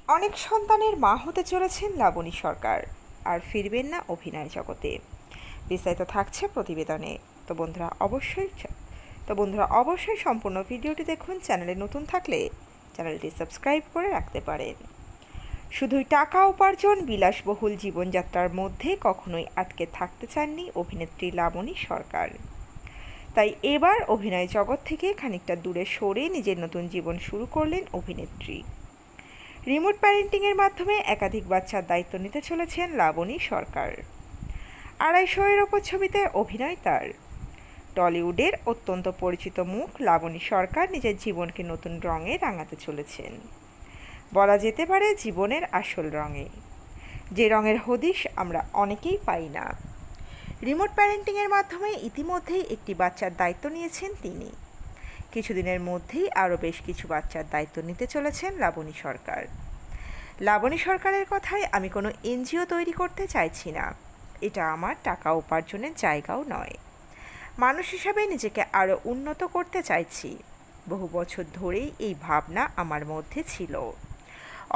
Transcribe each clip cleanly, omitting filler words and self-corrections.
অনেক সন্তানের মা হতে চলেছেন লাবণী সরকার, আর ফিরবেন না অভিনয় জগতে। বিস্তারিত থাকছে প্রতিবেদনে। তো বন্ধুরা অবশ্যই সম্পূর্ণ ভিডিওটি দেখুন। চ্যানেলে নতুন থাকলে চ্যানেলটি সাবস্ক্রাইব করে রাখতে পারেন। শুধুই টাকা উপার্জন, বিলাসবহুল জীবনযাত্রার মধ্যে কখনোই আটকে থাকতে চাননি অভিনেত্রী লাবণী সরকার। তাই এবার অভিনয় জগৎ থেকে খানিকটা দূরে সরে নিজের নতুন জীবন শুরু করলেন অভিনেত্রী। রিমোট প্যারেন্টিংয়ের মাধ্যমে একাধিক বাচ্চার দায়িত্ব নিতে চলেছেন লাবণী সরকার। 250-এর ওপর ছবিতে অভিনয় তার। টলিউডের অত্যন্ত পরিচিত মুখ লাবণী সরকার নিজের জীবনকে নতুন রঙে রাঙাতে চলেছেন। বলা যেতে পারে জীবনের আসল রঙে, যে রঙের হদিশ আমরা অনেকেই পাই না। রিমোট প্যারেন্টিংয়ের মাধ্যমে ইতিমধ্যেই একটি বাচ্চার দায়িত্ব নিয়েছেন তিনি। কিছুদিনের মধ্যেই আরও বেশ কিছু বাচ্চার দায়িত্ব নিতে চলেছেন লাবণী সরকার। লাবণী সরকারের কথায় আমি কোনো এনজিও তৈরি করতে চাইছি না। এটা আমার টাকা উপার্জনের জায়গাও নয়। মানুষ হিসাবে নিজেকে আরও উন্নত করতে চাইছি। বহু বছর ধরেই এই ভাবনা আমার মধ্যে ছিল।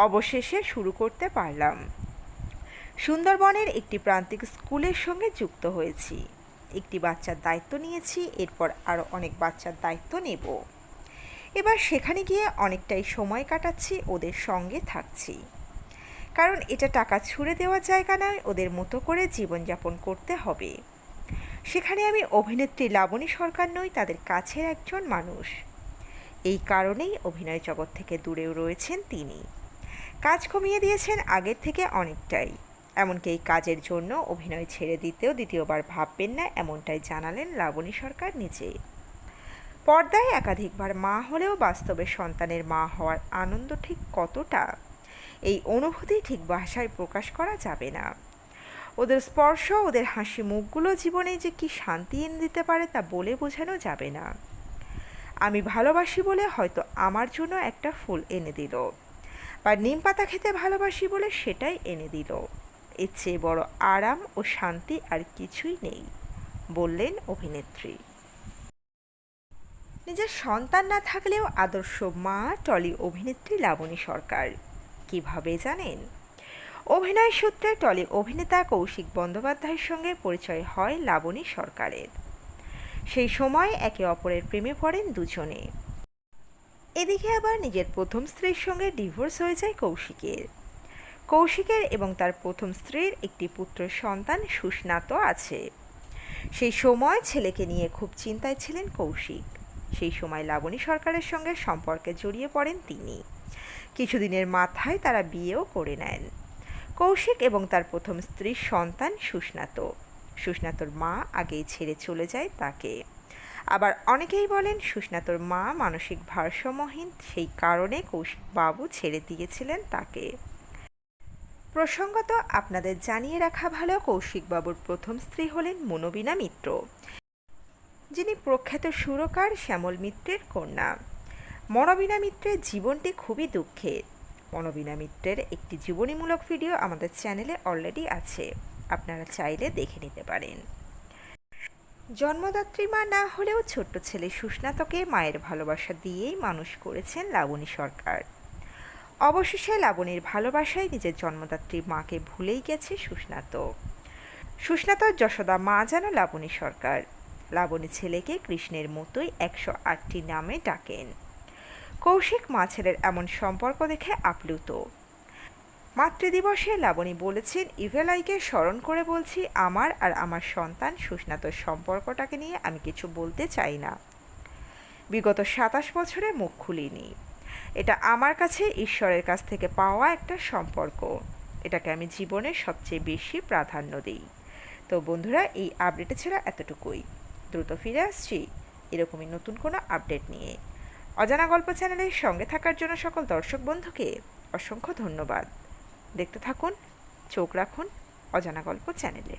অবশেষে শুরু করতে পারলাম। সুন্দরবনের একটি প্রান্তিক স্কুলের সঙ্গে যুক্ত হয়েছি। একটি বাচ্চার দায়িত্ব নিয়েছি, এরপর আরও অনেক বাচ্চার দায়িত্ব নেব। এবার সেখানে গিয়ে অনেকটাই সময় কাটাচ্ছি, ওদের সঙ্গে থাকছি। কারণ এটা টাকা ছুঁড়ে দেওয়ার জায়গা নয়, ওদের মতো করে জীবনযাপন করতে হবে। সেখানে আমি অভিনেত্রী লাবণী সরকার নই, তাদের কাছের একজন মানুষ। এই কারণেই অভিনয় জগৎ থেকে দূরেও রয়েছেন তিনি। কাজ কমিয়ে দিয়েছেন আগের থেকে অনেকটাই। এমনকি এই কাজের জন্য অভিনয় ছেড়ে দিতেও দ্বিতীয়বার ভাববেন না, এমনটাই জানালেন লাবণী সরকার নিজে। পর্দায় একাধিকবার মা হলেও বাস্তবে সন্তানের মা হওয়ার আনন্দ ঠিক কতটা, এই অনুভূতি ঠিক ভাষায় প্রকাশ করা যাবে না। ওদের স্পর্শ, ওদের হাসি মুখগুলো জীবনে যে কি শান্তি এনে দিতে পারে তা বলে বোঝানো যাবে না। আমি ভালোবাসি বলে হয়তো আমার জন্য একটা ফুল এনে দিল, বা নিম পাতা খেতে ভালোবাসি বলে সেটাই এনে দিল। এর চেয়ে বড় আরাম ও শান্তি আর কিছুই নেই, বললেন অভিনেত্রী। নিজের সন্তান না থাকলেও আদর্শ মা টলি অভিনেত্রী লাবণী সরকার। কিভাবে জানেন? অভিনয় সূত্রে টলি অভিনেতা কৌশিক বন্দ্যোপাধ্যায়ের সঙ্গে পরিচয় হয় লাবণী সরকারের। সেই সময় একে অপরের প্রেমে পড়েন দুজনে। এদিকে আবার নিজের প্রথম স্ত্রীর সঙ্গে ডিভোর্স হয়ে যায় কৌশিকের এবং তার প্রথম স্ত্রীর একটি পুত্র সন্তান সুস্নাত আছে। সেই সময় ছেলেকে নিয়ে খুব চিন্তায় ছিলেন কৌশিক। সেই সময় লাবণী সরকারের সঙ্গে সম্পর্কে জড়িয়ে পড়েন তিনি। কিছুদিনের মাথায় তারা বিয়েও করে নেন। কৌশিক এবং তার প্রথম স্ত্রীর সন্তান সুস্নাতর মা আগেই ছেড়ে চলে যায় তাকে। আবার অনেকেই বলেন সুস্নাতর মা মানসিক ভারসাম্যহীন, সেই কারণে কৌশিক বাবু ছেড়ে দিয়েছিলেন তাকে। প্রসঙ্গত আপনাদের জানিয়ে রাখা ভালো, কৌশিক বাবুর প্রথম স্ত্রী হলেন মনোবীণা মিত্র, যিনি প্রখ্যাত সুরকার শ্যামল মিত্রের কন্যা। মনোবীণা মিত্রের জীবনটি খুবই দুঃখের। মনোবীণা মিত্রের একটি জীবনীমূলক ভিডিও আমাদের চ্যানেলে অলরেডি আছে, আপনারা চাইলে দেখে নিতে পারেন। জন্মদাত্রী মা না হলেও ছোট্ট ছেলে সুস্নাতকে মায়ের ভালোবাসা দিয়েই মানুষ করেছেন লাবণী সরকার। অবশেষে লাবণীর ভালোবাসায় নিজের জন্মদাত্রী মাকে ভুলেই গেছে সুস্নাতর যশোদা মা যেন লাবণী সরকার। লাবণী ছেলেকে কৃষ্ণের মতোই 108টি নামে ডাকেন। কৌশিক মা ছেলের এমন সম্পর্ক দেখে আপ্লুত। মাতৃদিবসে লাবণী বলেছেন, ইভেলাইকে স্মরণ করে বলছি, আমার আর আমার সন্তান সুস্নাতর সম্পর্কটাকে নিয়ে আমি কিছু বলতে চাই না। বিগত 27 বছরে মুখ খুলিনি। এটা আমার কাছে ঈশ্বরের কাছ থেকে পাওয়া একটা সম্পর্ক। এটাকে আমি জীবনের সবচেয়ে বেশি প্রাধান্য দিই। তো বন্ধুরা, এই আপডেটে ছিল এতটুকুই। দ্রুত ফিরে আসছি এরকমই নতুন কোনো আপডেট নিয়ে। অজানা গল্প চ্যানেলের সঙ্গে থাকার জন্য সকল দর্শক বন্ধুকে অসংখ্য ধন্যবাদ। দেখতে থাকুন, চোখ রাখুন অজানা গল্প চ্যানেলে।